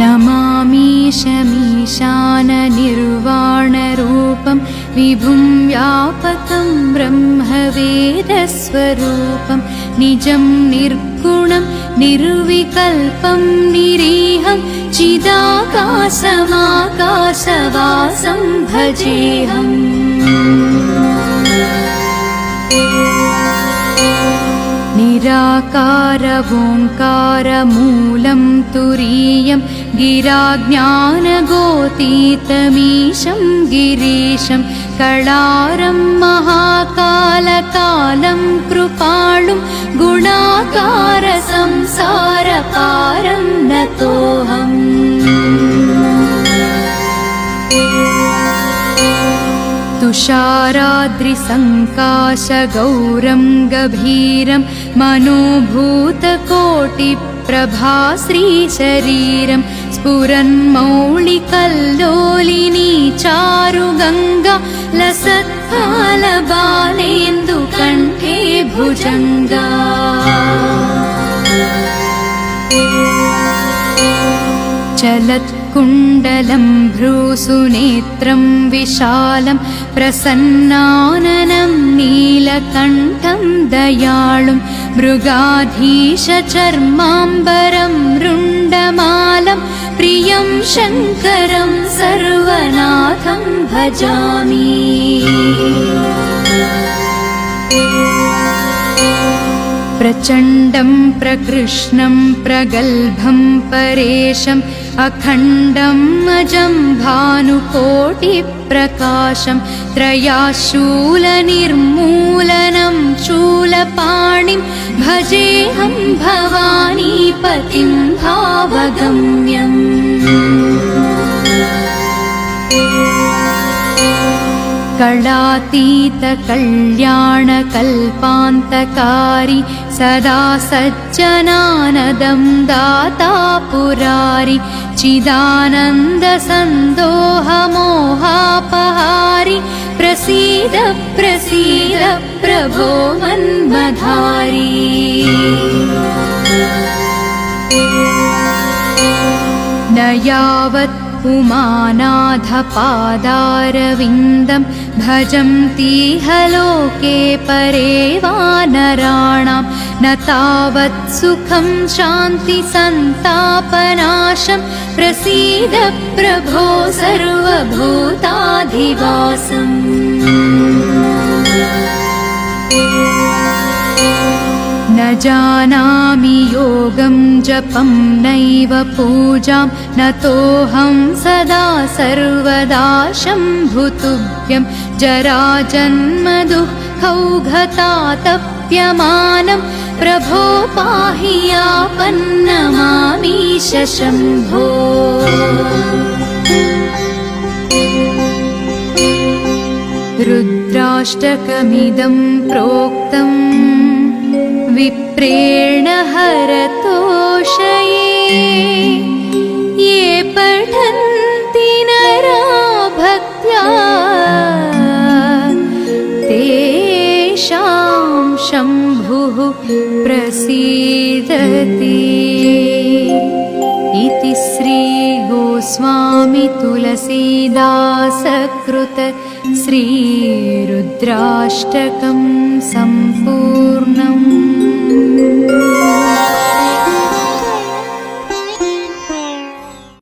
नमामीशमीशाननिर्वाणरूपं विभुं व्यापकं ब्रह्मवेदस्वरूपं निजं निर्गुणं निर्विकल्पं निरीहं चिदाकाशमाकाशवासं भजेऽहम्। निराकारवोङ्कारमूलं तुरीयं गिराज्ञानगोतीतमीशं गिरीशं कळारं महाकालकालं कृपालुं गुणाकारसंसारपारं नतोऽहम्। तुषाराद्रिसङ्काशगौरं गभीरं मनोभूतकोटिप्रभाश्रीशरीरं स्फुरन्मौलिकल्लोलिनी चारुगङ्गा लसत्फलबालेन्दुकण्ठे भुजङ्गा। चलत्कुण्डलं भ्रूसुनेत्रं विशालं प्रसन्नाननं नीलकण्ठं दयाळुं मृगाधीशचर्माम्बरं रुण्डमालं प्रियं शङ्करं सर्वनाथं भजामि। प्रचण्डं प्रकृष्णं प्रगल्भं परेशम् अखण्डम् अजं भानुकोटिप्रकाशं त्रयाशूलनिर्मूलनं शूलपाणिं भजेऽहं भवानीपतिं भावगम्यम्। कलातीतकल्याणकल्पान्तकारी सदा सज्जनानदं दाता पुरारि चिदानन्दसन्दोहमोहापहारि प्रसीद प्रसीद प्रभो मन्मधारी। न यावत् पुमानाथपादारविन्दं भजन्तीह लोके परे वानराणां न तावत् सुखं शान्तिसन्तापनाशं प्रसीद प्रभो सर्वभूताधिवासम्। न जानामि योगं जपं नैव पूजां नतोऽहं सदा सर्वदा शम्भुतुभ्यं जराजन्मदुःखौघतातप्यमानं प्रभो पाहि यापन्नमामीश शम्भो। रुद्राष्टकमिदं प्रोक्तम् विप्रेण हरतोषये ये पठन्ति नरा भक्त्या तेषां शम्भुः प्रसीदति। इति श्री गोस्वामी तुलसीदासकृत श्रीरुद्राष्टकं सम्पूर्णम्।